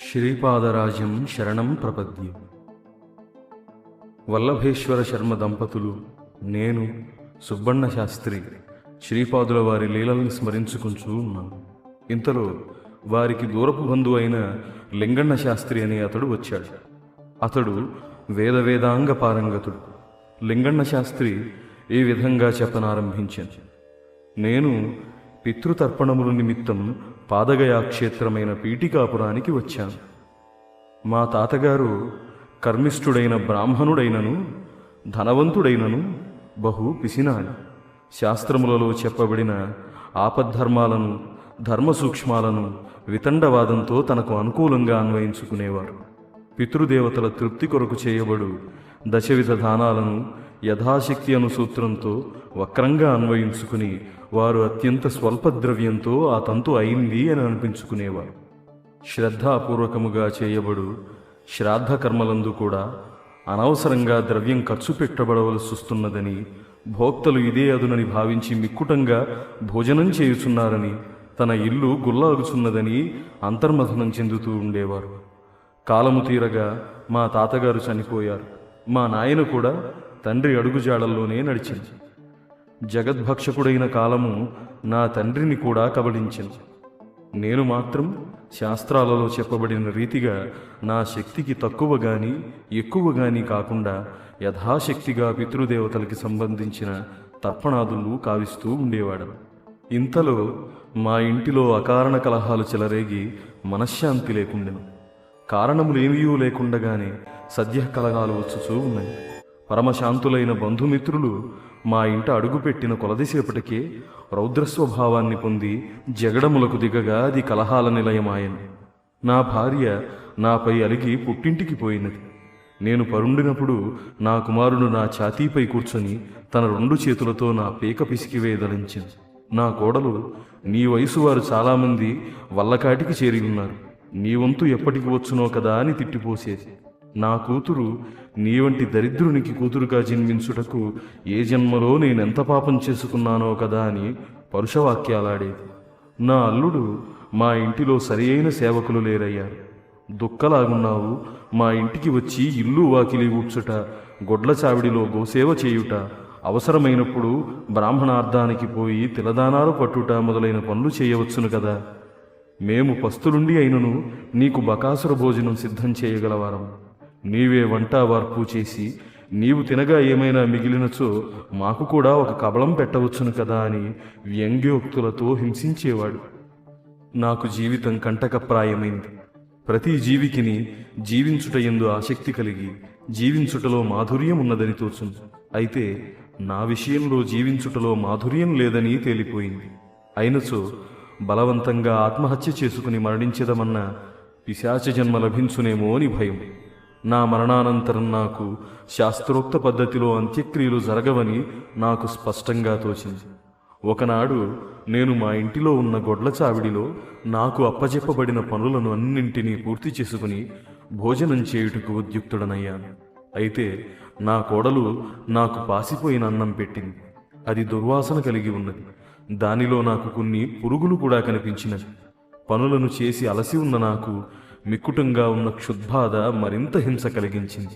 శ్రీపాదరాజం శరణం ప్రపద్యే. వల్లభేశ్వర శర్మ దంపతులు, నేను సుబ్బన్న శాస్త్రి శ్రీపాదుల వారి లీలల్ని స్మరించుకుంటూ ఉన్నాను. ఇంతలో వారికి దూరపు బంధువు అయిన లింగన్న శాస్త్రి అనే అతడు వచ్చాడు. అతడు వేదాంగ పారంగతుడు. లింగన్న శాస్త్రి ఈ విధంగా చెప్పనారంభించాను. నేను పితృతర్పణముల నిమిత్తం పాదగయా క్షేత్రమైన పీఠికాపురానికి వచ్చాను. మా తాతగారు కర్మిష్ఠుడైన బ్రాహ్మణుడైనను ధనవంతుడైనను బహు పిసినాలి. శాస్త్రములలో చెప్పబడిన ఆపద్ధర్మాలను ధర్మ సూక్ష్మాలను వితండవాదంతో తనకు అనుకూలంగా అన్వయించుకునేవారు. పితృదేవతల తృప్తి కొరకు చేయబడు దశవిధ దానాలను యథాశక్తి అను సూత్రంతో వక్రంగా అన్వయించుకుని వారు అత్యంత స్వల్ప ద్రవ్యంతో ఆ తంతు అయింది అని అనిపించుకునేవారు. శ్రద్ధాపూర్వకముగా చేయబడు శ్రాద్ధ కర్మలందు కూడా అనవసరంగా ద్రవ్యం ఖర్చు పెట్టబడవలసి వస్తున్నదని, భోక్తలు ఇదే అదునని భావించి మిక్కుటంగా భోజనం చేయుచున్నారని, తన ఇల్లు గుల్లాగుచున్నదని అంతర్మథనం చెందుతూ ఉండేవారు. కాలము తీరగా మా తాతగారు చనిపోయారు. మా నాయన కూడా తండ్రి అడుగుజాడల్లోనే నడిచింది. జగద్భక్షకుడైన కాలము నా తండ్రిని కూడా కబళించింది. నేను మాత్రం శాస్త్రాలలో చెప్పబడిన రీతిగా నా శక్తికి తక్కువ గాని ఎక్కువ గాని కాకుండా యథాశక్తిగా పితృదేవతలకి సంబంధించిన తర్పణాదులు కావిస్తూ ఉండేవాడు. ఇంతలో మా ఇంటిలో అకారణ కలహాలు చెలరేగి మనశ్శాంతి లేకుండెను. కారణములేమీ లేకుండగానే సద్య కలహాలు వచ్చుచూ ఉన్నాయి. పరమశాంతులైన బంధుమిత్రులు మా ఇంట అడుగుపెట్టిన కొలదిసేపటికే రౌద్రస్వభావాన్ని పొంది జగడములకు దిగగా అది కలహాల నిలయమాయను. నా భార్య నాపై అలిగి పుట్టింటికి పోయినది. నేను పరుండినప్పుడు నా కుమారుడు నా ఛాతీపై కూర్చొని తన 2 చేతులతో నా పీక పిసికివేయదలించింది. నా కోడలు, నీ వయసు వారు చాలామంది వల్లకాటికి చేరి ఉన్నారు, నీ వంతు ఎప్పటికి వచ్చునో కదా అని తిట్టిపోసేది. నా కూతురు నీ వంటి దరిద్రునికి కూతురుగా జన్మించుటకు ఏ జన్మలో నేనెంత పాపం చేసుకున్నానో కదా అని పరుషవాక్యాలాడేది. నా అల్లుడు, మా ఇంటిలో సరి అయిన సేవకులు లేరయ్యారు, దుక్కలాగున్నావు, మా ఇంటికి వచ్చి ఇల్లు వాకిలి ఊడ్చుట, గొడ్ల చావిడిలో గోసేవ చేయుట, అవసరమైనప్పుడు బ్రాహ్మణార్థానికి పోయి తిలదానాలు పట్టుట మొదలైన పనులు చేయవచ్చును కదా. మేము పస్తులుండి అయినను నీకు బకాసుర భోజనం సిద్ధం చేయగలవారం. నీవే వంట వార్పు చేసి నీవు తినగా ఏమైనా మిగిలినచో మాకు కూడా ఒక కబళం పెట్టవచ్చును కదా అని వ్యంగ్యోక్తులతో హింసించేవాడు. నాకు జీవితం కంటకప్రాయమైంది. ప్రతి జీవికిని జీవించుట యందు ఆసక్తి కలిగి జీవించుటలో మాధుర్యం ఉన్నదని తోచుంది. అయితే నా విషయంలో జీవించుటలో మాధుర్యం లేదని తేలిపోయింది. అయినచో బలవంతంగా ఆత్మహత్య చేసుకుని మరణించదమన్న పిశాచ జన్మ లభించునేమో అని భయం. నా మరణానంతరం నాకు శాస్త్రోక్త పద్ధతిలో అంత్యక్రియలు జరగవని నాకు స్పష్టంగా తోచింది. ఒకనాడు నేను మా ఇంటిలో ఉన్న గొడ్ల చావిడిలో నాకు అప్పచెప్పబడిన పనులను అన్నింటినీ పూర్తి చేసుకుని భోజనం చేయుటకు ఉద్యుక్తుడనయ్యాను. అయితే నా కోడలు నాకు పాసిపోయిన అన్నం పెట్టింది. అది దుర్వాసన కలిగి ఉన్నది. దానిలో నాకు కొన్ని పురుగులు కూడా కనిపించినవి. పనులను చేసి అలసి ఉన్న నాకు మిక్కుటంగా ఉన్న క్షుద్బాధ మరింత హింస కలిగించింది.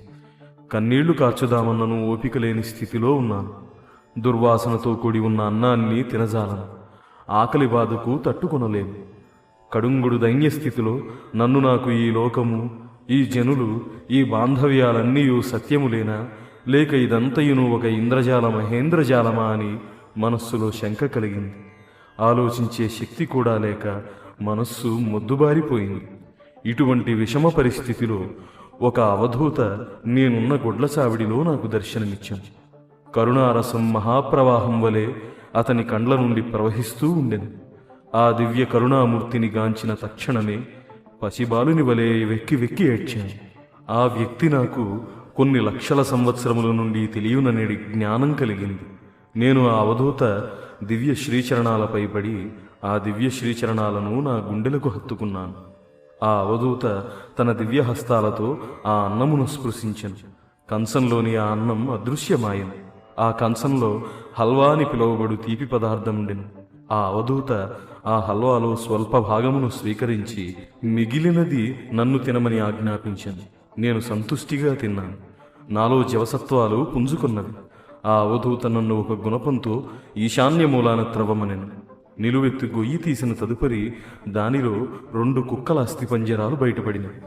కన్నీళ్లు కార్చుదామన్నను ఓపిక లేని స్థితిలో ఉన్నాను. దుర్వాసనతో కూడి ఉన్న అన్నాన్ని తినజాలను, ఆకలి బాధకు తట్టుకొనలేను. కడుంగుడు దైన్యస్థితిలో నన్ను నాకు ఈ లోకము, ఈ జనులు, ఈ బాంధవ్యాలన్నీ సత్యములేనా, లేక ఇదంతయును ఒక ఇంద్రజాల మహేంద్రజాలమా అని మనస్సులో శంక కలిగింది. ఆలోచించే శక్తి కూడా లేక మనస్సు మొద్దుబారిపోయింది. ఇటువంటి విషమ పరిస్థితిలో ఒక అవధూత నేనున్న గొడ్ల చావిడిలో నాకు దర్శనమిచ్చాను. కరుణారసం మహాప్రవాహం వలె అతని కండ్ల నుండి ప్రవహిస్తూ ఉండెను. ఆ దివ్య కరుణామూర్తిని గాంచిన తక్షణమే పసిబాలుని వలె వెక్కి వెక్కి ఏడ్చాను. ఆ వ్యక్తి నాకు కొన్ని లక్షల సంవత్సరముల నుండి తెలియననే జ్ఞానం కలిగింది. నేను ఆ అవధూత దివ్య శ్రీచరణాలపై పడి ఆ దివ్య శ్రీచరణాలను నా గుండెలకు హత్తుకున్నాను. ఆ అవధూత తన దివ్య హస్తాలతో ఆ అన్నమును స్పృశించెను. కంచంలోని ఆ అన్నం అదృశ్యమాయను. ఆ కంచంలో హల్వా అని పిలువబడు తీపి పదార్థం ఉండెను. ఆ అవధూత ఆ హల్వాలో స్వల్ప భాగమును స్వీకరించి మిగిలినది నన్ను తినమని ఆజ్ఞాపించింది. నేను సంతుష్టిగా తిన్నాను. నాలో జవసత్వాలు పుంజుకున్నవి. ఆ అవధూత నన్ను ఒక గుణపంతో ఈశాన్య మూలాన త్రవ్వమనెను. నిలువెత్తు గొయ్యి తీసిన తదుపరి దానిలో 2 కుక్కల అస్థిపంజరాలు బయటపడినవి.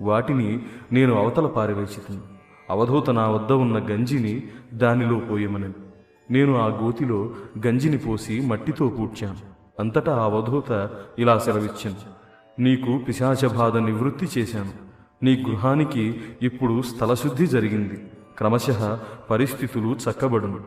వాటిని నేను అవతల పారవేసితిని. అవధూత నా వద్ద ఉన్న గంజిని దానిలో పోయమనెను. నేను ఆ గోతిలో గంజిని పోసి మట్టితో పూడ్చాను. అంతటా ఆ అవధూత ఇలా సెలవిచ్చాను: నీకు పిశాచ బాధ నివృత్తి చేశాను. నీ గృహానికి ఇప్పుడు స్థలశుద్ధి జరిగింది. క్రమశః పరిస్థితులు చక్కబడును.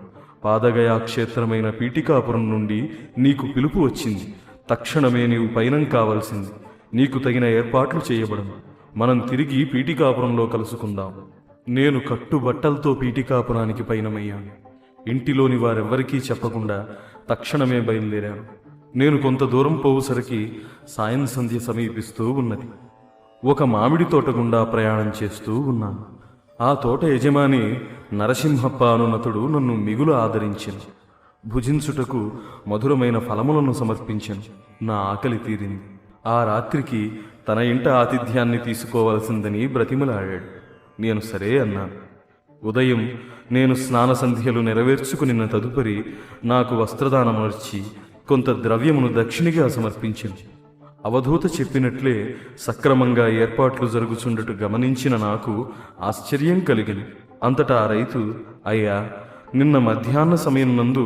పాదగయా క్షేత్రమైన పీఠికాపురం నుండి నీకు పిలుపు వచ్చింది. తక్షణమే నీవు పయనం కావలసింది. నీకు తగిన ఏర్పాట్లు చేయబడను. మనం తిరిగి పీఠికాపురంలో కలుసుకుందాం. నేను కట్టుబట్టలతో పీఠికాపురానికి పయనమయ్యాను. ఇంటిలోని వారెవ్వరికీ చెప్పకుండా తక్షణమే బయలుదేరాను. నేను కొంత దూరం పోవుసరికి సాయం సంధ్య సమీపిస్తూ ఉన్నది. ఒక మామిడి తోట గుండా ప్రయాణం చేస్తూ ఉన్నాను. ఆ తోట యజమాని నరసింహప్ప అనునతుడు నన్ను మిగులు ఆదరించెను. భుజించుటకు మధురమైన ఫలములను సమర్పించెను. నా ఆకలి తీరింది. ఆ రాత్రికి తన ఇంట ఆతిథ్యాన్ని తీసుకోవలసిందని బ్రతిమలాడాడు. నేను సరే అన్నాను. ఉదయం నేను స్నాన సంధ్యలు నెరవేర్చుకునిన తదుపరి నాకు వస్త్రదానమర్చి కొంత ద్రవ్యమును దక్షిణిగా సమర్పించింది. అవధూత చెప్పినట్లే సక్రమంగా ఏర్పాట్లు జరుగుచుండట గమనించిన నాకు ఆశ్చర్యం కలిగింది. అంతటా ఆ రైతు, అయ్యా, నిన్న మధ్యాహ్న సమయం నందు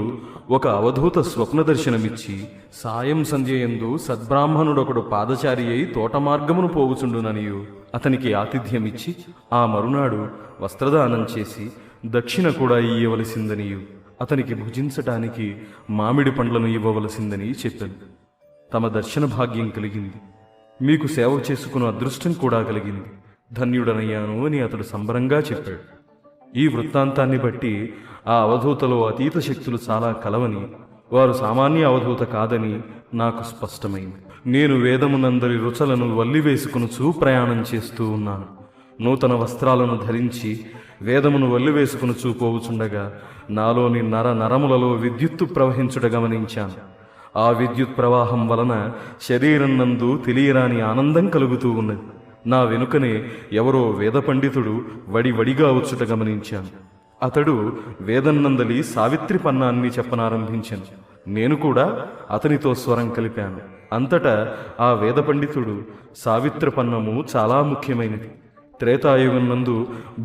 ఒక అవధూత స్వప్న దర్శనమిచ్చి సాయం సంధ్యయందు సద్బ్రాహ్మణుడొకడు పాదచారి అయి తోట మార్గమును పోవుచుండుననియు అతనికి ఆతిథ్యమిచ్చి ఆ మరునాడు వస్త్రదానం చేసి దక్షిణ కూడా ఇయ్యవలసిందనియు అతనికి భుజించటానికి మామిడి పండ్లను ఇవ్వవలసిందని చెప్పాను. తమ దర్శన భాగ్యం కలిగింది. మీకు సేవ చేసుకున్న అదృష్టం కూడా కలిగింది. ధన్యుడనయ్యాను అని అతడు సంబరంగా చెప్పాడు. ఈ వృత్తాంతాన్ని బట్టి ఆ అవధూతలో అతీత శక్తులు చాలా కలవని, వారు సామాన్య అవధూత కాదని నాకు స్పష్టమైంది. నేను వేదమునందరి రుచలను వల్లివేసుకునుచూ ప్రయాణం చేస్తూ ఉన్నాను. నూతన వస్త్రాలను ధరించి వేదమును వల్లివేసుకునుచూ పోవుచుండగా నాలోని నరములలో విద్యుత్తు ప్రవహించుట గమనించాను. ఆ విద్యుత్ ప్రవాహం వలన శరీరం నందు తెలియరాని ఆనందం కలుగుతూ ఉన్నది. నా వెనుకనే ఎవరో వేద పండితుడు వడివడిగా వచ్చుట గమనించాను. అతడు వేదన్నందలి సావిత్రి పన్నాన్ని చెప్పనారంభించాను. నేను కూడా అతనితో స్వరం కలిపాను. అంతటా ఆ వేద పండితుడు, సావిత్రి పన్నము చాలా ముఖ్యమైనది. త్రేతాయుగం నందు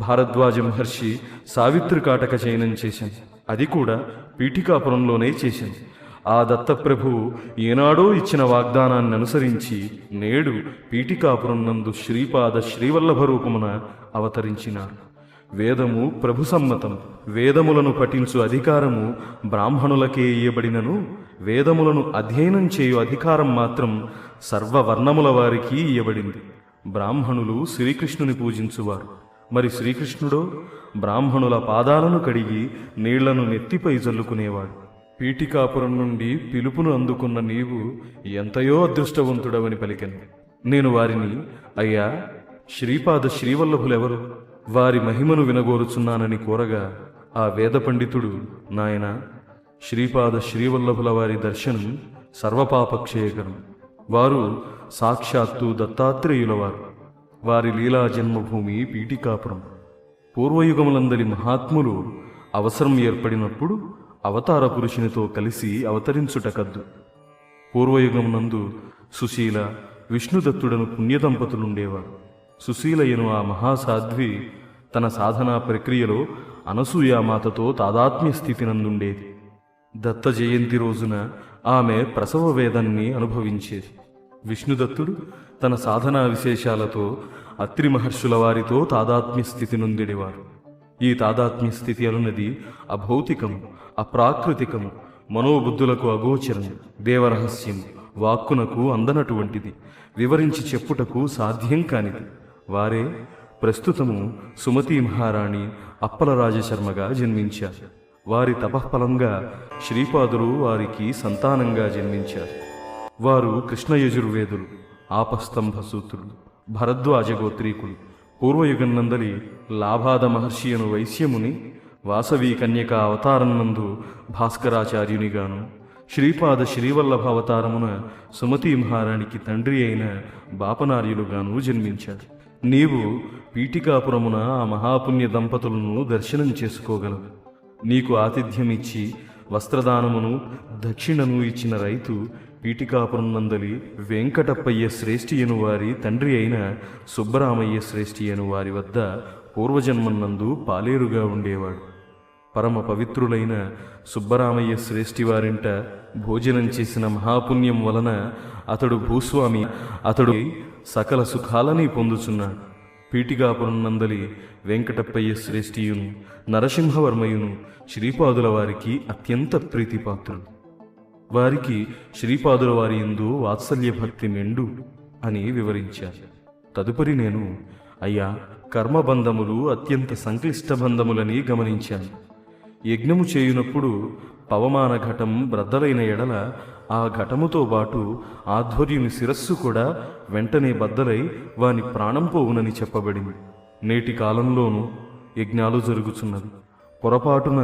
భారద్వాజ మహర్షి సావిత్రి కాటక చయనం చేశాను. అది కూడా పీఠికాపురంలోనే చేశాను. ఆ దత్తప్రభువు ఏనాడో ఇచ్చిన వాగ్దానాన్ని అనుసరించి నేడు పీఠికాపురం నందు శ్రీపాద శ్రీవల్లభ రూపమున అవతరించినారు. వేదము ప్రభు సమ్మతం. వేదములను పఠించు అధికారము బ్రాహ్మణులకే ఇయ్యబడినను వేదములను అధ్యయనం చేయు అధికారం మాత్రం సర్వవర్ణముల వారికి ఇయ్యబడింది. బ్రాహ్మణులు శ్రీకృష్ణుని పూజించువారు. మరి శ్రీకృష్ణుడో బ్రాహ్మణుల పాదాలను కడిగి నీళ్లను నెత్తిపై జల్లుకునేవాడు. పీఠికాపురం నుండి పిలుపును అందుకున్న నీవు ఎంతయో అదృష్టవంతుడవని పలికెను. నేను వారిని, అయ్యా, శ్రీపాద శ్రీవల్లభులెవరు? వారి మహిమను వినగోరుచున్నానని కోరగా ఆ వేద పండితుడు, నాయనా, శ్రీపాద శ్రీవల్లభుల వారి దర్శనం సర్వపాపక్షయకరం. వారు సాక్షాత్తు దత్తాత్రేయులవారు. వారి లీలా జన్మభూమి పీఠికాపురం. పూర్వయుగములందలి మహాత్ములు అవసరం ఏర్పడినప్పుడు అవతార పురుషునితో కలిసి అవతరించుటకద్దు. పూర్వయుగమునందు సుశీల, విష్ణుదత్తుడను పుణ్యదంపతులుండేవారు. సుశీలయను ఆ మహాసాధ్వి తన సాధనా ప్రక్రియలో అనసూయామాతతో తాదాత్మ్య స్థితి నందుండేది. దత్త జయంతి రోజున ఆమె ప్రసవ వేదాన్ని అనుభవించేది. విష్ణుదత్తుడు తన సాధనా విశేషాలతో అత్రి మహర్షుల వారితో తాదాత్మ్య స్థితి నొందిడేవారు. ఈ తాదాత్మ్య స్థితి అనున్నది అభౌతికము, అప్రాకృతికము, మనోబుద్ధులకు అగోచరం, దేవరహస్యం, వాక్కునకు అందనటువంటిది, వివరించి చెప్పుటకు సాధ్యం కానిది. వారే ప్రస్తుతము సుమతీ మహారాణి అప్పలరాజశర్మగా జన్మించారు. వారి తపఃఫలంగా శ్రీపాదులు వారికి సంతానంగా జన్మించారు. వారు కృష్ణ యజుర్వేదులు, ఆపస్తంభ సూత్రులు, భరద్వాజ గోత్రీకులు. పూర్వయుగన్నందలి లాభాద మహర్షి అను వైశ్యముని వాసవి కన్యక అవతారం నందు భాస్కరాచార్యునిగాను, శ్రీపాద శ్రీవల్లభావతారమున సుమతీ మహారాణికి తండ్రి అయిన బాపనార్యులుగాను జన్మించాడు. నీవు పీఠికాపురమున ఆ మహాపుణ్య దంపతులను దర్శనం చేసుకోగలవు. నీకు ఆతిథ్యమిచ్చి వస్త్రదానమును దక్షిణను ఇచ్చిన రైతు పీఠికాపురం నందలి వెంకటప్పయ్య శ్రేష్ఠియను వారి తండ్రి అయిన సుబ్బరామయ్య శ్రేష్ఠియను వారి వద్ద పూర్వజన్మన్నందు పాలేరుగా ఉండేవాడు. పరమ పవిత్రులైన సుబ్బరామయ్య శ్రేష్ఠి వారింట భోజనం చేసిన మహాపుణ్యం వలన అతడు భూస్వామి. అతడు సకల సుఖాలని పొందుచున్నాడు. పీఠికాపురం నందలి వెంకటప్పయ్య శ్రేష్ఠియును నరసింహవర్మయును శ్రీపాదుల వారికి అత్యంత ప్రీతిపాత్రులు. వారికి శ్రీపాదుల వారి యందు వాత్సల్య భక్తి మెండు అని వివరించారు. తదుపరి నేను, అయ్యా, కర్మబంధములు అత్యంత సంక్లిష్ట బంధములని గమనించాను. యజ్ఞము చేయునప్పుడు పవమాన ఘటం బ్రద్దలైన ఎడల ఆ ఘటముతో పాటు ఆధ్వర్యుని శిరస్సు కూడా వెంటనే బద్దలై వాని ప్రాణం పోవునని చెప్పబడింది. నేటి కాలంలోనూ యజ్ఞాలు జరుగుతున్నది. పొరపాటున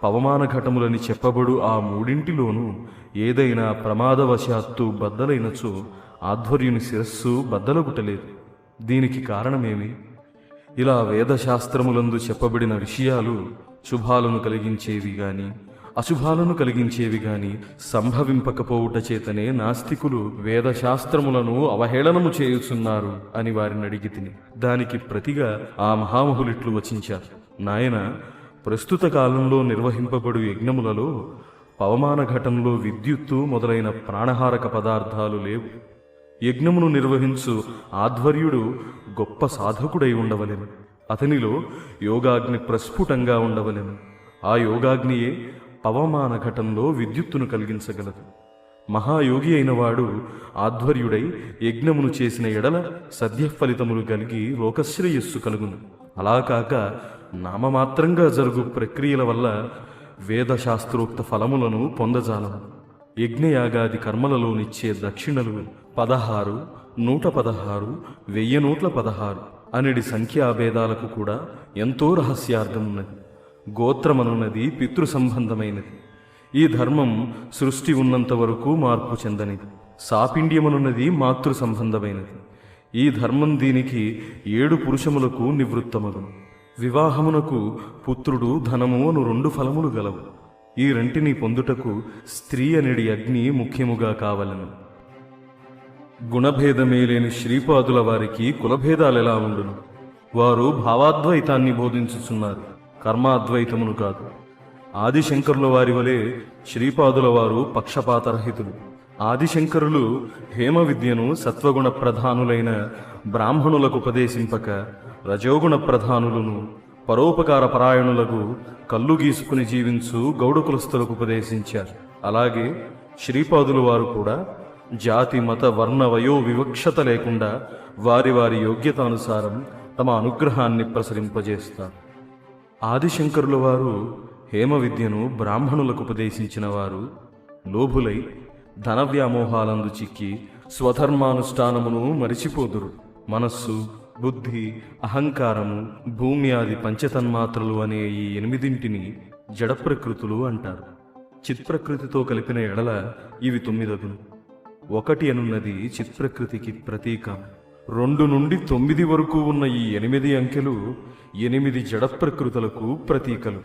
పవమాన ఘటములని చెప్పబడు ఆ మూడింటిలోనూ ఏదైనా ప్రమాదవశాత్తు బద్దలైనచో ఆధ్వర్యుని శిరస్సు బద్దలగుటలేదు. దీనికి కారణమేమి? ఇలా వేదశాస్త్రములందు చెప్పబడిన విషయాలు శుభాలను కలిగించేవి గాని అశుభాలను కలిగించేవి గాని సంభవింపకపోవుట చేతనే నాస్తికులు వేదశాస్త్రములను అవహేళనము చేయుచున్నారు అని వారిని అడిగి తిని దానికి ప్రతిగా ఆ మహామహులిట్లు వచించారు. నాయన, ప్రస్తుత కాలంలో నిర్వహింపబడు యజ్ఞములలో పవమాన ఘటంలో విద్యుత్తు మొదలైన ప్రాణహారక పదార్థాలు లేవు. యజ్ఞమును నిర్వహించు ఆధ్వర్యుడు గొప్ప సాధకుడై ఉండవలెను. అతనిలో యోగాగ్ని ప్రస్ఫుటంగా ఉండవలెను. ఆ యోగాగ్నియే పవమాన ఘటంలో విద్యుత్తును కలిగించగలదు. మహాయోగి అయిన వాడు ఆధ్వర్యుడై యజ్ఞమును చేసిన ఎడల సద్యఫలితములు కలిగి లోకశ్రేయస్సు కలుగును. అలా కాక నామమాత్రంగా జరుగు ప్రక్రియల వల్ల వేదశాస్త్రోక్త ఫలములను పొందజాలము. యజ్ఞయాగాది కర్మలలోనిచ్చే దక్షిణలు 16, 116, 1016 అనడి సంఖ్యాభేదాలకు కూడా ఎంతో రహస్యార్థమున్నది. గోత్రమనున్నది పితృ సంబంధమైనది. ఈ ధర్మం సృష్టి ఉన్నంత వరకు మార్పు చెందనిది. సాపిండ్యమనున్నది మాతృ సంబంధమైనది. ఈ ధర్మం దీనికి 7 పురుషములకు నివృత్తమగును. వివాహమునకు పుత్రుడు ధనము అను 2 ఫలములు గలవు. ఈ రెంటిని పొందుటకు స్త్రీ అనేది అగ్ని ముఖ్యముగా కావలను. గుణభేదమే లేని శ్రీపాదుల వారికి కులభేదాలెలా ఉండును? వారు భావాద్వైతాన్ని బోధించుచున్నారు, కర్మాద్వైతమును కాదు. ఆదిశంకరుల వారి వలె శ్రీపాదుల వారు పక్షపాతరహితులు. ఆదిశంకరులు హేమ విద్యను సత్వగుణ ప్రధానులైన బ్రాహ్మణులకు ఉపదేశింపక రజోగుణ ప్రధానులను పరోపకార పరాయణులకు కళ్ళు గీసుకుని జీవించు గౌడ కులస్తులకు ఉపదేశించారు. అలాగే శ్రీపాదుల వారు కూడా జాతి మత వర్ణ వయో వివక్షత లేకుండా వారి వారి యోగ్యతానుసారం తమ అనుగ్రహాన్ని ప్రసరింపజేస్తారు. ఆదిశంకరుల వారు హేమ విద్యను బ్రాహ్మణులకు ఉపదేశించిన వారు లోభులై ధన వ్యామోహాలందు చిక్కి స్వధర్మానుష్ఠానమును మరిచిపోదురు. మనస్సు, బుద్ధి, అహంకారము, భూమి ఆది పంచతన్మాత్రలు అనే ఈ 8 జడ ప్రకృతులు అంటారు. చిత్ప్రకృతితో కలిపిన ఎడల ఇవి 9. 1 అనున్నది చిత్ప్రకృతికి ప్రతీకం. 2 నుండి 9 వరకు ఉన్న ఈ 8 అంకెలు 8 జడ ప్రకృతులకు ప్రతీకలు.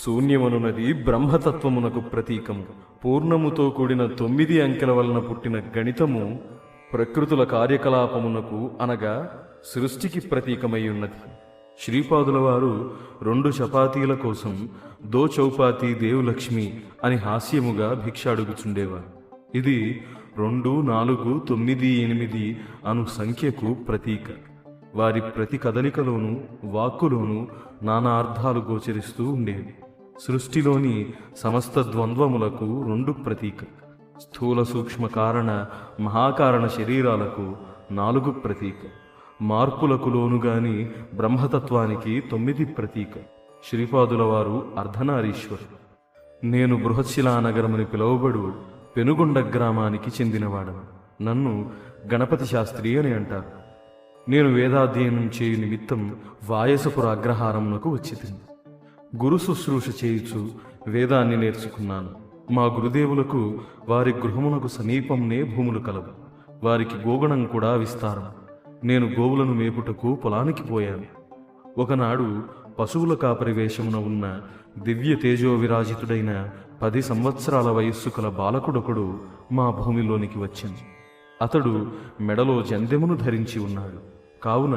శూన్యమనున్నది బ్రహ్మతత్వమునకు ప్రతీకము. పూర్ణముతో కూడిన 9 అంకెల వలన పుట్టిన గణితము ప్రకృతుల కార్యకలాపమునకు అనగా సృష్టికి ప్రతీకమై ఉన్నది. శ్రీపాదుల వారు 2 చపాతీల కోసం దో చౌపాతి దేవులక్ష్మి అని హాస్యముగా భిక్ష అడుగుచుండేవారు. ఇది 2, 4, 9, 8 అను సంఖ్యకు ప్రతీక. వారి ప్రతి కదలికలోనూ వాక్కులోనూ నానా అర్థాలు గోచరిస్తూ ఉండేవి. సృష్టిలోని సమస్త ద్వంద్వములకు 2 ప్రతీక. స్థూల సూక్ష్మ కారణ మహాకారణ శరీరాలకు 4 ప్రతీక. మార్పులకు లోనుగాని బ్రహ్మతత్వానికి 9 ప్రతీక. శ్రీపాదుల వారు అర్ధనారీశ్వరుడు. నేను బృహశిలానగరమని పిలువబడు పెనుగొండ గ్రామానికి చెందినవాడను. నన్ను గణపతి శాస్త్రి అని అంటారు. నేను వేదాధ్యయనం చేయు నిమిత్తం వాయసపుర అగ్రహారమునకు వచ్చితిని. గురు శుశ్రూష చేయుచు వేదాన్ని నేర్చుకున్నాను. మా గురుదేవులకు వారి గృహమునకు సమీపంనే భూములు కలవు. వారికి గోగణం కూడా విస్తారం. నేను గోవులను మేపుటకు పొలానికి పోయాను. ఒకనాడు పశువుల కాపరి వేషమున ఉన్న దివ్య తేజో విరాజితుడైన 10 సంవత్సరాల వయస్సు కల బాలకుడొకడు మా భూమిలోనికి వచ్చింది. అతడు మెడలో జందెమును ధరించి ఉన్నాడు. కావున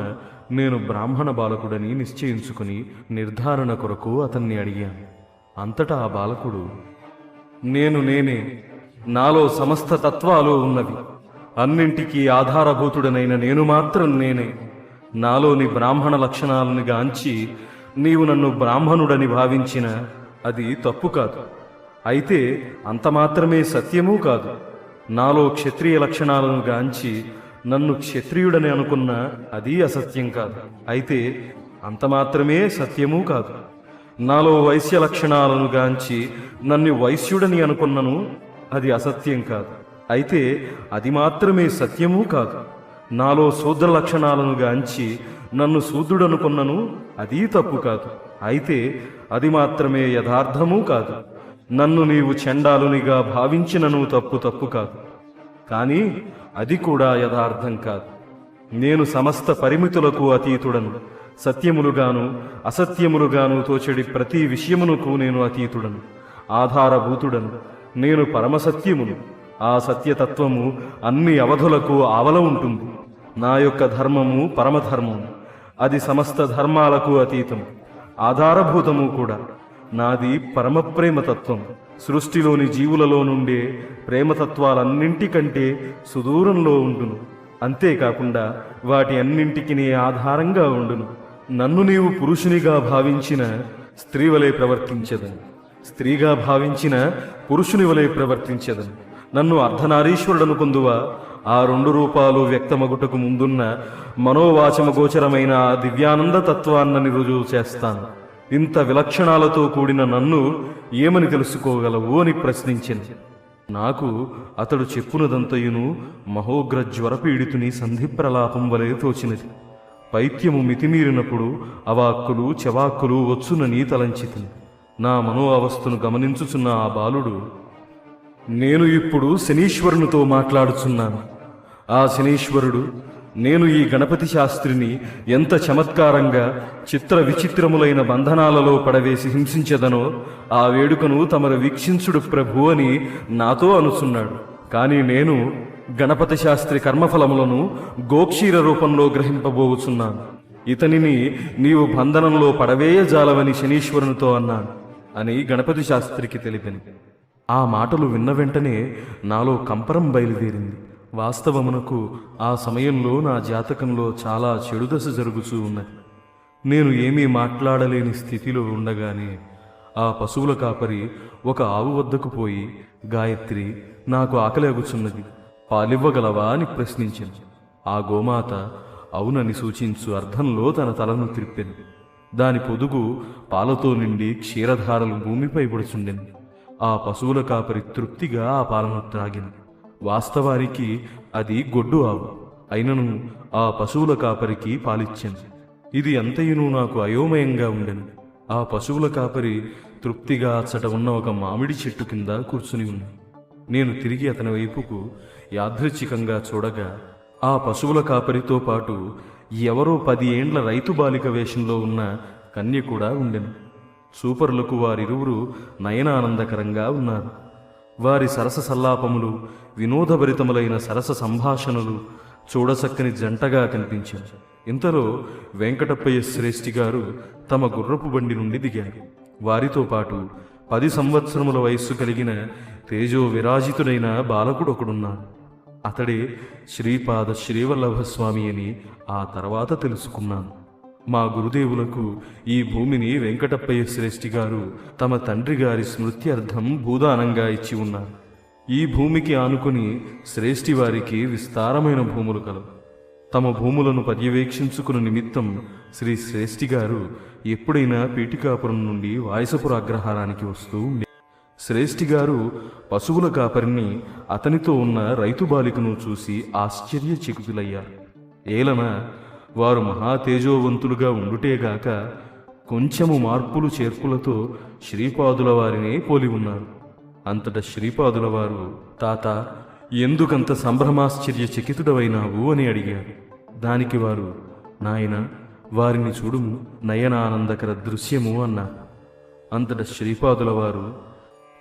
నేను బ్రాహ్మణ బాలకుడని నిశ్చయించుకుని నిర్ధారణ కొరకు అతన్ని అడిగాను. అంతటా ఆ బాలకుడు, నేనే, నాలో సమస్త తత్వాలు ఉన్నవి, అన్నింటికీ ఆధారభూతుడనైన నేను మాత్రం నేనే. నాలోని బ్రాహ్మణ లక్షణాలను గాంచి నీవు నన్ను బ్రాహ్మణుడని భావించిన అది తప్పు కాదు. అయితే అంత మాత్రమే సత్యమూ కాదు. నాలో క్షత్రియ లక్షణాలను గాంచి నన్ను క్షత్రియుడని అనుకున్న అది అసత్యం కాదు. అయితే అంత మాత్రమే సత్యమూ కాదు. నాలో వైశ్య లక్షణాలను గాంచి నన్ను వైశ్యుడని అనుకున్నను అది అసత్యం కాదు. అయితే అది మాత్రమే సత్యమూ కాదు. నాలో శూద్ర లక్షణాలను గాంచి నన్ను శూద్రుడనుకున్నను అది తప్పు కాదు. అయితే అది మాత్రమే యథార్థమూ కాదు. నన్ను నీవు చండాలునిగా భావించినను తప్పు కాదు. కానీ అది కూడా యథార్థం కాదు. నేను సమస్త పరిమితులకు అతీతుడను. సత్యములుగాను అసత్యములుగాను తోచెడి ప్రతి విషయమునకు నేను అతీతుడను, ఆధారభూతుడను. నేను పరమసత్యమును. ఆ సత్యతత్వము అన్ని అవధులకు ఆవల ఉంటుంది. నా యొక్క ధర్మము పరమధర్మము. అది సమస్త ధర్మాలకు అతీతం, ఆధారభూతము కూడా. నాది పరమ ప్రేమతత్వం. సృష్టిలోని జీవులలో నుండే ప్రేమతత్వాలన్నింటికంటే సుదూరంలో ఉండును. అంతేకాకుండా వాటి అన్నింటికి ఆధారంగా ఉండును. నన్ను నీవు పురుషునిగా భావించిన స్త్రీ వలె ప్రవర్తించదను, స్త్రీగా భావించిన పురుషుని వలె ప్రవర్తించదను. నన్ను అర్ధనారీశ్వరుడను పొందువా, ఆ 2 రూపాలు వ్యక్తమగుటకు ముందున్న మనోవాచమగోచరమైన ఆ దివ్యానంద తత్వాన్ని రుజువు చేస్తాను. ఇంత విలక్షణాలతో కూడిన నన్ను ఏమని తెలుసుకోగలవు అని ప్రశ్నించింది. నాకు అతడు చెప్పునదంతయును మహోగ్ర జ్వరపీడితుని సంధిప్రలాపం వలె తోచినది. పైత్యము మితిమీరినప్పుడు అవాక్కులు చెవాక్కులు వచ్చునని తలంచితిని. నా మనో అవస్థను గమనించుచున్న ఆ బాలుడు, నేను ఇప్పుడు శనీశ్వరునితో మాట్లాడుచున్నాను. ఆ శనీశ్వరుడు, నేను ఈ గణపతి శాస్త్రిని ఎంత చమత్కారంగా చిత్ర విచిత్రములైన బంధనాలలో పడవేసి హింసించదనో ఆ వేడుకను తమరు వీక్షించుడు ప్రభు అని నాతో అనుచున్నాడు. కానీ నేను గణపతి శాస్త్రి కర్మఫలములను గోక్షీర రూపంలో గ్రహింపబోచున్నాను. ఇతనిని నీవు బంధనంలో పడవేయజాలవని శనీశ్వరునితో అన్నాను అని గణపతి శాస్త్రికి తెలిపింది. ఆ మాటలు విన్న వెంటనే నాలో కంపరం బయలుదేరింది. వాస్తవమునకు ఆ సమయంలో నా జాతకంలో చాలా చెడు దశ జరుగుతూ ఉన్నది. నేను ఏమీ మాట్లాడలేని స్థితిలో ఉండగానే ఆ పశువుల కాపరి ఒక ఆవు వద్దకు పోయి, గాయత్రి, నాకు ఆకలి అగుచున్నది, పాలివ్వగలవా అని ప్రశ్నించింది. ఆ గోమాత అవునని సూచించు అర్థంలో తన తలను త్రిప్పింది. దాని పొదుగు పాలతో నిండి క్షీరధారలు భూమిపై పడుచుండింది. ఆ పశువుల కాపరి తృప్తిగా ఆ పాలను త్రాగింది. వాస్తవానికి అది గొడ్డు ఆవు అయినను ఆ పశువుల కాపరికి పాలిచ్చింది. ఇది అంతయును నాకు అయోమయంగా ఉండెను. ఆ పశువుల కాపరి తృప్తిగా అచ్చట ఉన్న ఒక మామిడి చెట్టు కింద కూర్చుని ఉంది. నేను తిరిగి అతని వైపుకు యాదృచ్ఛికంగా చూడగా ఆ పశువుల కాపరితో పాటు ఎవరో 10 ఏండ్ల రైతు బాలిక వేషంలో ఉన్న కన్య కూడా ఉండెను. సూపరులకు వారిరువురు నయనానందకరంగా ఉన్నారు. వారి సరస సల్లాపములు, వినోదభరితములైన సరస సంభాషణలు చూడసక్కని జంటగా కనిపించారు. ఇంతలో వెంకటప్పయ్య శ్రేష్ఠి గారు తమ గుర్రపు బండి నుండి దిగారు. వారితో పాటు 10 సంవత్సరముల వయస్సు కలిగిన తేజో విరాజితుడైన బాలకుడొకడున్నాడు. అతడే శ్రీపాద శ్రీవల్లభస్వామి అని ఆ తర్వాత తెలుసుకున్నాను. మా గురుదేవులకు ఈ భూమిని వెంకటప్పయ్య శ్రేష్ఠి గారు తమ తండ్రి గారి స్మృత్యర్థం భూదానంగా ఇచ్చి ఉన్నారు. ఈ భూమికి ఆనుకుని శ్రేష్ఠి వారికి విస్తారమైన భూములు కలవు. తమ భూములను పర్యవేక్షించుకున్న నిమిత్తం శ్రీ శ్రేష్ఠి గారు ఎప్పుడైనా పీఠికాపురం నుండి వాయసపుర అగ్రహారానికి వస్తూ ఉండే. శ్రేష్ఠి గారు పశువుల కాపరిని, అతనితో ఉన్న రైతు బాలికను చూసి ఆశ్చర్యచకితులయ్యారు. ఏలన వారు మహాతేజోవంతులుగా ఉండుటేగాక కొంచెము మార్పులు చేర్పులతో శ్రీపాదుల వారినే పోలి ఉన్నారు. అంతట శ్రీపాదుల వారు, తాత, ఎందుకంత సంభ్రమాశ్చర్య చకితుడవైనావు అని అడిగారు. దానికి వారు, నాయన, వారిని చూడుము, నయనానందకర దృశ్యము అన్నారు. అంతట శ్రీపాదుల వారు,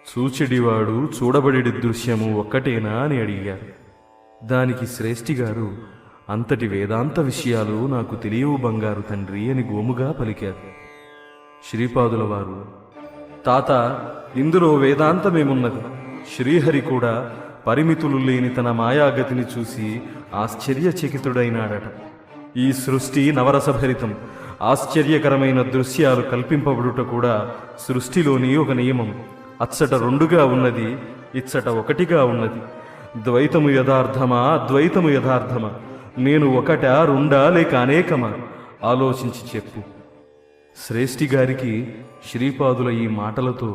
చూచెడివాడు చూడబడి దృశ్యము ఒక్కటేనా అని అడిగారు. దానికి శ్రేష్ఠి గారు, అంతటి వేదాంత విషయాలు నాకు తెలియవు బంగారు తండ్రి అని గోముగా పలికారు. శ్రీపాదుల వారు, తాత, ఇందులో వేదాంతమేమున్నది? శ్రీహరి కూడా పరిమితులు లేని తన మాయాగతిని చూసి ఆశ్చర్యచకితుడైనాడట. ఈ సృష్టి నవరసభరితం. ఆశ్చర్యకరమైన దృశ్యాలు కల్పింపబడుట కూడా సృష్టిలోని ఒక నియమం. అచ్చట రెండుగా ఉన్నది, ఇచ్చట ఒకటిగా ఉన్నది. ద్వైతము యథార్థమా, అద్వైతము యథార్థమా? నేను ఒకటా, రెండా, లేక అనేకమా? ఆలోచించి చెప్పు. శ్రేష్ఠి గారికి శ్రీపాదుల ఈ మాటలతో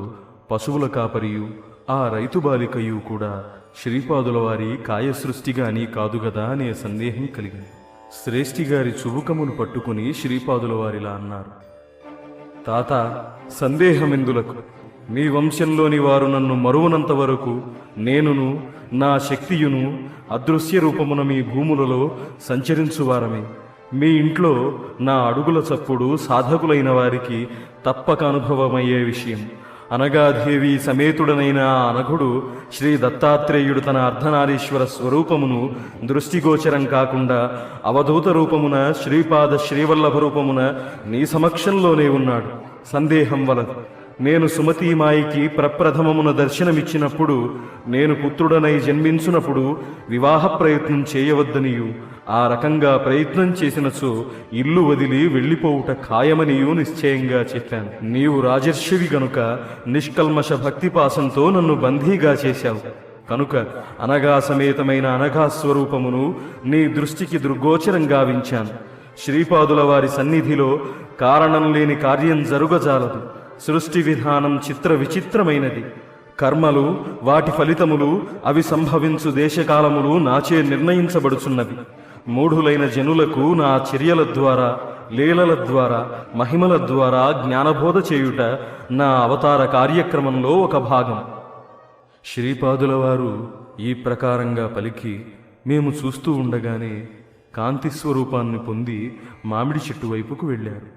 పశువుల కాపరియు ఆ రైతు బాలికయు కూడా శ్రీపాదుల వారి కాయసృష్టిగాని కాదు గదా అనే సందేహం కలిగింది. శ్రేష్ఠి గారి చుబుకమును పట్టుకుని శ్రీపాదుల వారిలా అన్నారు, తాత, సందేహమెందులకు? మీ వంశంలోని వారు నన్ను మరువనంత వరకు నేనును నా శక్తియును అదృశ్య రూపమున మీ భూములలో సంచరించువారమే. మీ ఇంట్లో నా అడుగుల చప్పుడు సాధకులైన వారికి తప్పక అనుభవమయ్యే విషయం. అనగాదేవి సమేతుడనైన అనఘుడు శ్రీ దత్తాత్రేయుడు తన అర్ధనారీశ్వర స్వరూపమును దృష్టిగోచరం కాకుండా అవధూత రూపమున శ్రీపాద శ్రీవల్లభ రూపమున నీ సమక్షంలోనే ఉన్నాడు. సందేహం వలదు. నేను సుమతీమాయికి ప్రప్రథమమున దర్శనమిచ్చినప్పుడు, నేను పుత్రుడనై జన్మించునప్పుడు వివాహ ప్రయత్నం చేయవద్దనియు, ఆ రకంగా ప్రయత్నం చేసినచో ఇల్లు వదిలి వెళ్ళిపోవుట ఖాయమనియు నిశ్చయంగా చెప్పాను. నీవు రాజర్షివి గనుక నిష్కల్మష భక్తిపాసంతో నన్ను బందీగా చేశావు. కనుక అనగా సమేతమైన అనఘాస్వరూపమును నీ దృష్టికి దృగ్గోచరం గావించాను. శ్రీపాదుల వారి సన్నిధిలో కారణం లేని కార్యం జరుగజాలదు. సృష్టి విధానం చిత్ర విచిత్రమైనది. కర్మలు, వాటి ఫలితములు, అవి సంభవించు దేశకాలములు నాచే నిర్ణయించబడుచున్నవి. మూఢులైన జనులకు నా చర్యల ద్వారా, లీలల ద్వారా, మహిమల ద్వారా జ్ఞానబోధ చేయుట నా అవతార కార్యక్రమంలో ఒక భాగం. శ్రీపాదుల వారు ఈ ప్రకారంగా పలికి మేము చూస్తూ ఉండగానే కాంతి స్వరూపాన్ని పొంది మామిడి చెట్టు వైపుకు వెళ్ళారు.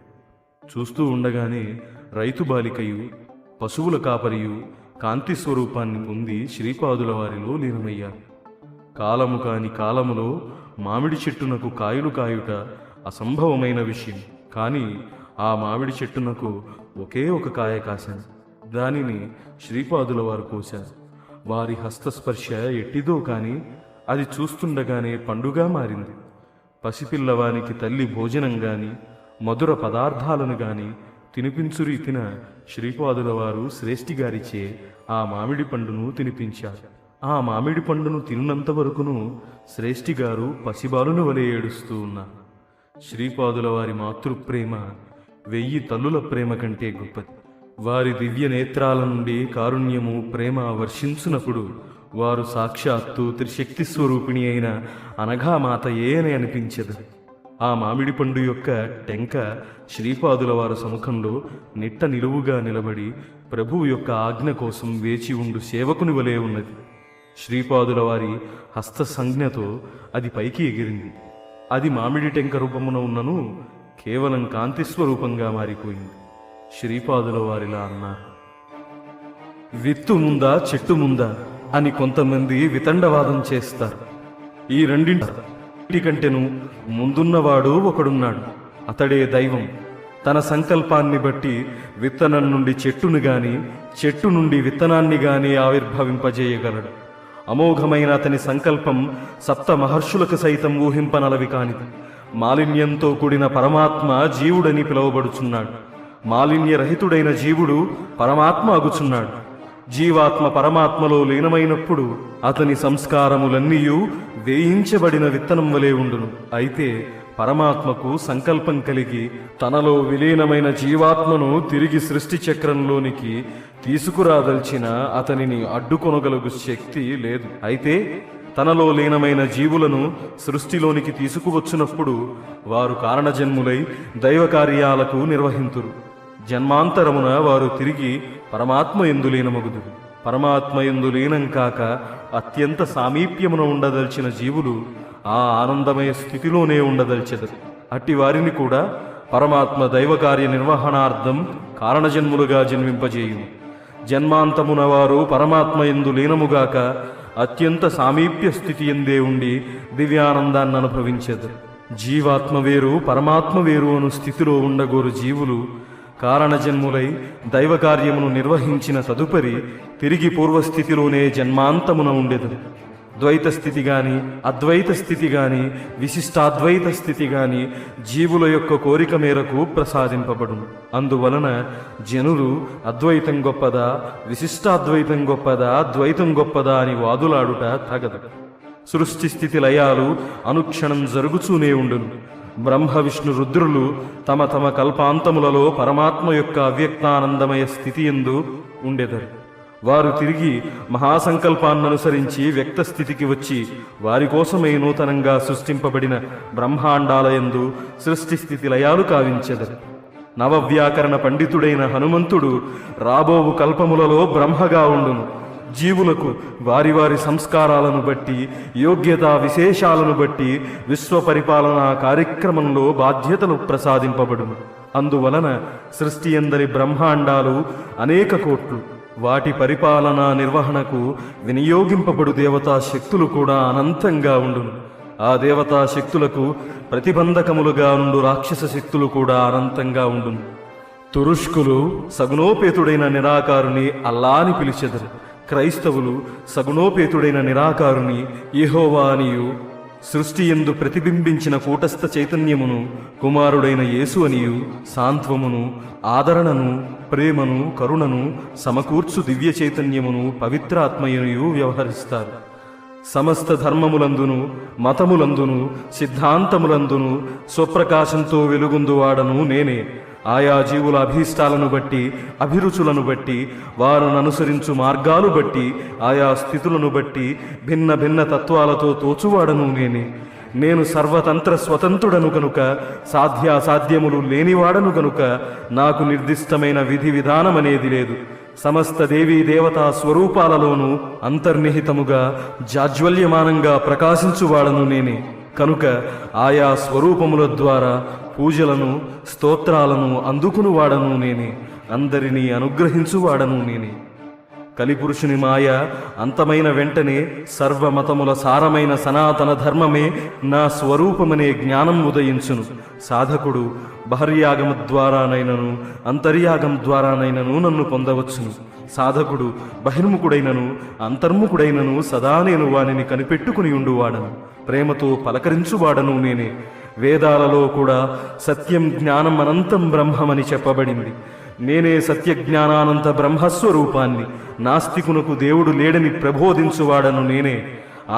చూస్తూ ఉండగానే రైతు బాలికయు పశువుల కాపరియు కాంతి స్వరూపాన్ని పొంది శ్రీపాదుల వారిలో లీనమయ్యారు. కాలము కాని కాలములో మామిడి చెట్టునకు కాయలు కాయుట అసంభవమైన విషయం. కానీ ఆ మామిడి చెట్టునకు ఒకే ఒక కాయ కాశాను. దానిని శ్రీపాదుల వారు కోశారు. వారి హస్తస్పర్శ ఎట్టిదో కాని అది చూస్తుండగానే పండుగా మారింది. పసిపిల్లవానికి తల్లి భోజనం గాని మధుర పదార్థాలను గాని తినిపించు రీతిన శ్రీపాదుల వారు శ్రేష్ఠి గారిచే ఆ మామిడి పండును తినిపించారు. ఆ మామిడి పండును తిన్నంత వరకును శ్రేష్ఠి గారు పసిబాలుని వలె ఏడుస్తూ ఉన్నారు. శ్రీపాదుల వారి మాతృప్రేమ 1000 తల్లుల ప్రేమ కంటే గొప్పది. వారి దివ్య నేత్రాల నుండి కారుణ్యము, ప్రేమ వర్షించునప్పుడు వారు సాక్షాత్తు త్రిశక్తి స్వరూపిణి అయిన అనఘామాతయే అని అనిపించదు. ఆ మామిడి పండు యొక్క టెంక శ్రీపాదుల వారి సముఖంలో నిట్ట నిలువుగా నిలబడి ప్రభువు యొక్క ఆజ్ఞ కోసం వేచి ఉండు సేవకుని వలె ఉన్నది. శ్రీపాదుల వారి హస్త సంజ్ఞతో అది పైకి ఎగిరింది. అది మామిడి టెంక రూపమున ఉన్నను కేవలం కాంతి స్వరూపంగా మారిపోయింది. శ్రీపాదుల వారిలా అన్నారు, విత్తు ముందా చెట్టు ముందా అని కొంతమంది వితండవాదం చేస్తారు. ఈ రెండింటికంటేను ముందున్నవాడు ఒకడున్నాడు. అతడే దైవం. తన సంకల్పాన్ని బట్టి విత్తనం నుండి చెట్టును గాని, చెట్టు నుండి విత్తనాన్ని గాని ఆవిర్భవింపజేయగలడు. అమోఘమైన అతని సంకల్పం సప్త మహర్షులకు సైతం ఊహింపనలవి కానిది. మాలిన్యంతో కూడిన పరమాత్మ జీవుడని పిలువబడుచున్నాడు. మాలిన్యరహితుడైన జీవుడు పరమాత్మ అగుచున్నాడు. జీవాత్మ పరమాత్మలో లీనమైనప్పుడు అతని సంస్కారములన్నీయూ వేయించబడిన విత్తనం వలె ఉండును. అయితే పరమాత్మకు సంకల్పం కలిగి తనలో విలీనమైన జీవాత్మను తిరిగి సృష్టి చక్రంలోనికి తీసుకురాదల్చిన అతనిని అడ్డుకొనగలుగు శక్తి లేదు. అయితే తనలో లీనమైన జీవులను సృష్టిలోనికి తీసుకువచ్చినప్పుడు వారు కారణజన్ములై దైవ కార్యాలకు నిర్వహింతురు. జన్మాంతరమున వారు తిరిగి పరమాత్మ యందు లీనమగుదురు. పరమాత్మయందు లీనం కాక అత్యంత సామీప్యమున ఉండదలిచిన జీవులు ఆ ఆనందమయ స్థితిలోనే ఉండదలిచెదరు. అట్టి వారిని కూడా పరమాత్మ దైవకార్య నిర్వహణార్థం కారణజన్ములుగా జన్మింపజేయును. జన్మాంతమున వారు పరమాత్మయందు లీనముగాక అత్యంత సామీప్య స్థితి ఎందే ఉండి దివ్యానందాన్ని అనుభవించెదరు. జీవాత్మ వేరు పరమాత్మ వేరు అను స్థితిలో ఉండగోరు జీవులు కారణజన్ములై దైవకార్యమును నిర్వహించిన తదుపరి తిరిగి పూర్వస్థితిలోనే జన్మాంతమున ఉండెదరు. ద్వైత స్థితి గాని అద్వైత స్థితి గాని విశిష్టాద్వైత స్థితి గాని జీవుల యొక్క కోరిక మేరకు ప్రసాదింపబడును. అందువలన జనులు అద్వైతం గొప్పదా, విశిష్టాద్వైతం గొప్పదా, ద్వైతం గొప్పదా అని వాదులాడుట తగదు. సృష్టి స్థితి లయాలు అనుక్షణం జరుగుతూనే ఉండును. బ్రహ్మ విష్ణు రుద్రులు తమ తమ కల్పాంతములలో పరమాత్మ యొక్క అవ్యక్తానందమయ స్థితి యందు ఉండెదరు. వారు తిరిగి మహాసంకల్పాన్ననుసరించి వ్యక్త స్థితికి వచ్చి వారి కోసమే నూతనంగా సృష్టింపబడిన బ్రహ్మాండాలయందు సృష్టి స్థితి లయాలు కావించెదరు. నవవ్యాకరణ పండితుడైన హనుమంతుడు రాబోవు కల్పములలో బ్రహ్మగా ఉండును. జీవులకు వారి వారి సంస్కారాలను బట్టి యోగ్యతా విశేషాలను బట్టి విశ్వ పరిపాలనా కార్యక్రమంలో బాధ్యతలు ప్రసాదింపబడును. అందువలన సృష్టి అందరి బ్రహ్మాండాలు అనేక కోట్లు. వాటి పరిపాలనా నిర్వహణకు వినియోగింపబడు దేవతా శక్తులు కూడా అనంతంగా ఉండును. ఆ దేవతా శక్తులకు ప్రతిబంధకములుగా ఉండు రాక్షస శక్తులు కూడా అనంతంగా ఉండును. తురుష్కులు సగుణోపేతుడైన నిరాకారుని అల్లా అని పిలిచెదరు. క్రైస్తవులు సగుణోపేతుడైన నిరాకారుని యెహోవా అనియు, సృష్టి యందు ప్రతిబింబించిన కూటస్థ చైతన్యమును కుమారుడైన యేసు అనియు, సాంత్వమును ఆదరణను ప్రేమను కరుణను సమకూర్చు దివ్య చైతన్యమును పవిత్రాత్మయనియు వ్యవహరిస్తారు. సమస్త ధర్మములందును మతములందును సిద్ధాంతములందును స్వప్రకాశంతో వెలుగొందువాడను నేనే. ఆయా జీవుల అభీష్టాలను బట్టి అభిరుచులను బట్టి వారిని అనుసరించు మార్గాలు బట్టి ఆయా స్థితులను బట్టి భిన్న భిన్న తత్వాలతో తోచువాడను నేనే. నేను సర్వతంత్ర స్వతంత్రుడను కనుక సాధ్యాసాధ్యములు లేనివాడను కనుక నాకు నిర్దిష్టమైన విధి విధానమనేది లేదు. సమస్త దేవీ దేవతా స్వరూపాలలోనూ అంతర్నిహితముగా జాజ్వల్యమానంగా ప్రకాశించువాడను నేనే. కనుక ఆయా స్వరూపముల ద్వారా పూజలను స్తోత్రాలను అందుకునివాడను నేనే. అందరినీ అనుగ్రహించువాడను నేనే. కలిపురుషుని మాయ అంతమైన వెంటనే సర్వమతముల సారమైన సనాతన ధర్మమే నా స్వరూపమనే జ్ఞానం ఉదయించును. సాధకుడు బహిర్యాగము ద్వారానైనను అంతర్యాగం ద్వారానైనను నన్ను పొందవచ్చును. సాధకుడు బహిర్ముఖుడైనను అంతర్ముఖుడైనను సదా నేను వానిని కనిపెట్టుకుని ఉండువాడను. ప్రేమతో పలకరించువాడను నేనే. వేదాలలో కూడా సత్యం జ్ఞానం అనంతం బ్రహ్మమని చెప్పబడింది. నేనే సత్యజ్ఞానానంత బ్రహ్మస్వరూపాన్ని. నాస్తికునకు దేవుడు లేడని ప్రబోధించువాడను నేనే.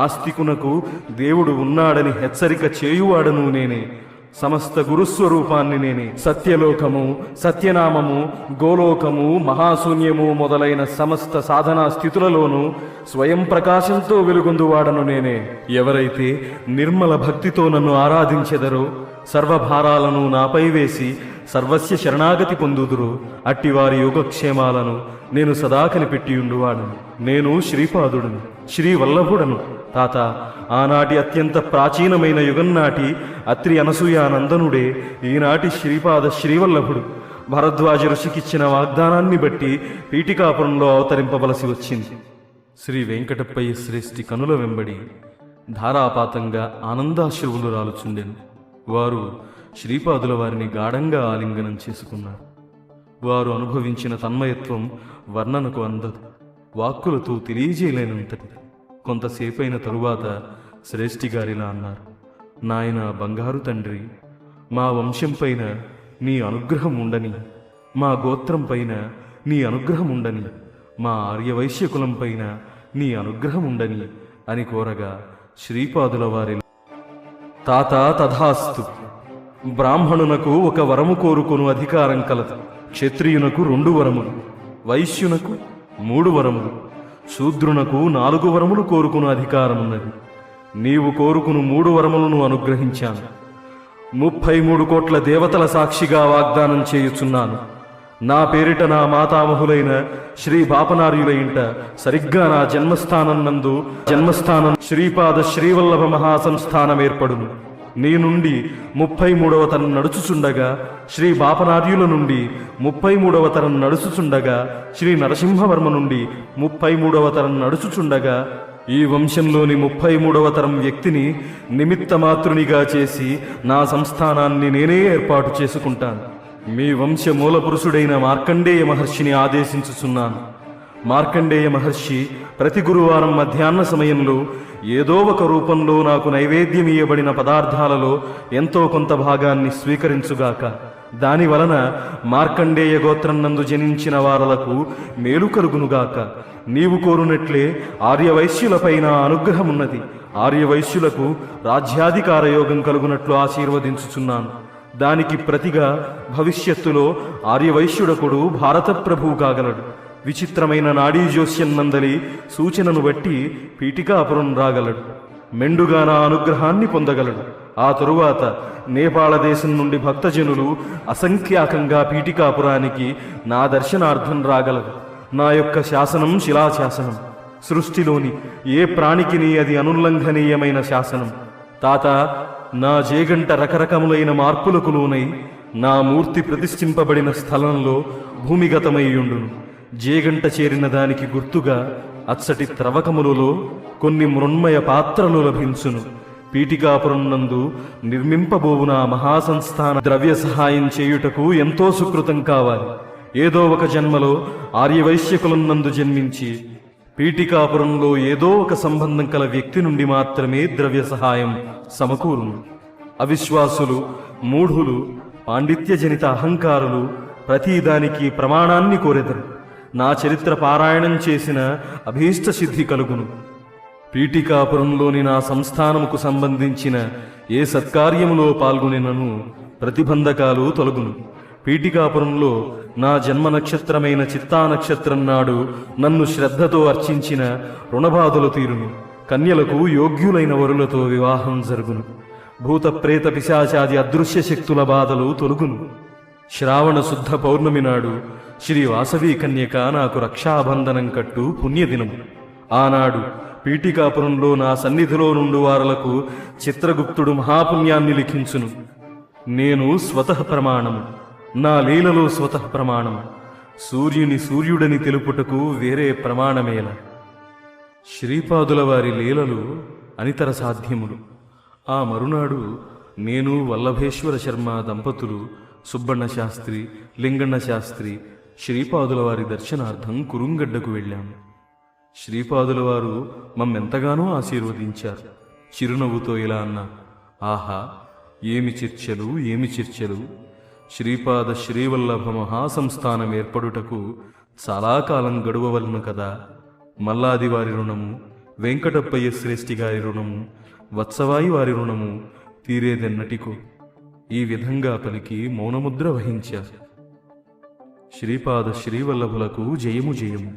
ఆస్తికునకు దేవుడు ఉన్నాడని హెచ్చరిక చేయువాడను నేనే. సమస్త గురుస్వరూపాన్ని నేనే. సత్యలోకము సత్యనామము గోలోకము మహాశూన్యము మొదలైన సమస్త సాధనా స్థితులలోనూ స్వయం ప్రకాశంతో వెలుగొందువాడను నేనే. ఎవరైతే నిర్మల భక్తితో నన్ను ఆరాధించెదరో సర్వభారాలను నాపై వేసి సర్వస్య శరణాగతి పొందుదురు అట్టివారి యోగక్షేమాలను నేను సదా కనిపెట్టియుండువాడను. నేను శ్రీపాదుడను, శ్రీవల్లభుడను. తాత, ఆనాటి అత్యంత ప్రాచీనమైన యుగం నాటి అత్రి అనసూయానందనుడే ఈనాటి శ్రీపాద శ్రీవల్లభుడు. భరద్వాజ ఋషికిచ్చిన వాగ్దానాన్ని బట్టి పీఠికాపురంలో అవతరింపవలసి వచ్చింది. శ్రీ వెంకటప్పయ్య శ్రేష్ఠి కనుల వెంబడి ధారాపాతంగా ఆనందాశ్రువులు రాలుచుండెను. వారు శ్రీపాదుల వారిని గాఢంగా ఆలింగనం చేసుకున్నారు. వారు అనుభవించిన తన్మయత్వం వర్ణనకు అందదు, వాక్కులతో తెలియజేయలేనంతటి. కొంతసేపైన తరువాత శ్రేష్ఠి గారిలా అన్నారు: నాయన బంగారు తండ్రి, మా వంశం పైన నీ అనుగ్రహం ఉండని, మా గోత్రం పైన నీ అనుగ్రహం ఉండని, మా ఆర్యవైశ్యకులం పైన నీ అనుగ్రహం ఉండని అని కోరగా శ్రీపాదుల వారి తాత తథాస్తు. బ్రాహ్మణునకు ఒక వరము కోరుకొను అధికారం కలదు. క్షత్రియునకు 2 వరములు, వైశ్యునకు 3 వరములు, శూద్రునకు 4 వరములు కోరుకును అధికారమున్నది. నీవు కోరుకును 3 వరములను అనుగ్రహించాను. 33 కోట్ల దేవతల సాక్షిగా వాగ్దానం చేయుచున్నాను. నా పేరిట నా మాతామహులైన శ్రీ బాపనార్యుల ఇంట సరిగ్గా నా జన్మస్థానం శ్రీపాద శ్రీవల్లభ మహాసంస్థానం ఏర్పడును. నీ నుండి 33వ తరం నడుచుచుండగా శ్రీ బాపనార్యుల నుండి 33వ తరం నడుచుచుండగా శ్రీ నరసింహవర్మ నుండి 33వ తరం నడుచుచుండగా ఈ వంశంలోని 33వ తరం వ్యక్తిని నిమిత్తమాతృనిగా చేసి నా సంస్థానాన్ని నేనే ఏర్పాటు చేసుకుంటాను. మీ వంశ మూల పురుషుడైన మార్కండేయ మహర్షిని ఆదేశించుచున్నాను. మార్కండేయ మహర్షి ప్రతి గురువారం మధ్యాహ్న సమయంలో ఏదో ఒక రూపంలో నాకు నైవేద్యమీయబడిన పదార్థాలలో ఎంతో కొంత భాగాన్ని స్వీకరించుగాక. దాని వలన మార్కండేయ గోత్రం నందు జనించిన వారలకు మేలు కలుగునుగాక. నీవు కోరునట్లే ఆర్యవైశ్యులపైన అనుగ్రహమున్నది. ఆర్యవైశ్యులకు రాజ్యాధికార యోగం కలుగునట్లు ఆశీర్వదించుచున్నాను. దానికి ప్రతిగా భవిష్యత్తులో ఆర్యవైశ్యుడకుడు భారత ప్రభువు కాగలడు. విచిత్రమైన నాడీ జోస్యం నందలి సూచనను బట్టి పీఠికాపురం రాగలడు. మెండుగా నా అనుగ్రహాన్ని పొందగలడు. ఆ తరువాత నేపాళ దేశం నుండి భక్తజనులు అసంఖ్యాకంగా పీఠికాపురానికి నా దర్శనార్థం రాగలరు. నా యొక్క శాసనం శిలాశాసనం. సృష్టిలోని ఏ ప్రాణికిని అది అనుల్లంఘనీయమైన శాసనం. తాత, నా జేగంట రకరకములైన మార్పులకు లోనై నా మూర్తి ప్రతిష్ఠింపబడిన స్థలంలో భూమిగతమయ్యుండును. జేగంట చేరిన దానికి గుర్తుగా అచ్చటి త్రవకములలో కొన్ని మృన్మయ పాత్రలు లభించును. పీఠికాపురం నందు నిర్మింపబోవు నా మహాసంస్థాన ద్రవ్య సహాయం చేయుటకు ఎంతో సుకృతం కావాలి. ఏదో ఒక జన్మలో ఆర్యవైశ్యకులం నందు జన్మించి పీఠికాపురంలో ఏదో ఒక సంబంధం కల వ్యక్తి నుండి మాత్రమే ద్రవ్య సహాయం సమకూరును. అవిశ్వాసులు, మూఢులు, పాండిత్యజనిత అహంకారులు ప్రతిదానికి ప్రమాణాన్ని కోరెదరు. నా చరిత్ర పారాయణం చేసిన అభీష్ట సిద్ధి కలుగును. పీఠికాపురంలోని నా సంస్థానముకు సంబంధించిన ఏ సత్కార్యములో పాల్గొనినను ప్రతిబంధకాలు తొలగును. పీఠికాపురంలో నా జన్మ నక్షత్రమైన చిత్తా నక్షత్రం నాడు నన్ను శ్రద్ధతో అర్చించిన రుణబాధలు తీరును. కన్యలకు యోగ్యులైన వరులతో వివాహం జరుగును. భూత ప్రేత పిశాచాది అదృశ్య శక్తుల బాధలు తొలుగును. శ్రావణ శుద్ధ పౌర్ణమి నాడు శ్రీ వాసవి కన్యక నాకు రక్షాబంధనం కట్టు పుణ్యదినము. ఆనాడు పీఠికాపురంలో నా సన్నిధిలో నుండి వారలకు చిత్రగుప్తుడు మహాపుణ్యాన్ని లిఖించును. నేను స్వతః ప్రమాణము. నా లీలలో స్వతః ప్రమాణము. సూర్యుని సూర్యుడని తెలుపుటకు వేరే ప్రమాణమేల. శ్రీపాదుల వారి లీలలు అనితర సాధ్యములు. ఆ మరునాడు నేను వల్లభేశ్వర శర్మ దంపతులు, సుబ్బన్న శాస్త్రి, లింగన్న శాస్త్రి శ్రీపాదుల వారి దర్శనార్థం కురుంగడ్డకు వెళ్ళాము. శ్రీపాదుల వారు మమ్మెంతగానో ఆశీర్వదించారు. చిరునవ్వుతో ఇలా అన్నా, ఆహా, ఏమి చర్చలు, ఏమి చర్చలు! శ్రీపాద శ్రీవల్లభ మహాసంస్థానం ఏర్పడుటకు చాలా కాలం గడువవలను కదా. మల్లాది వారి రుణము, వెంకటప్పయ్య శ్రేష్ఠి గారి రుణము, వత్సవాయి వారి రుణము తీరేదెన్నటికో. ఈ విధంగా పలికి మౌనముద్ర వహించారు. శ్రీపాద శ్రీవల్లభులకు జయము జయము.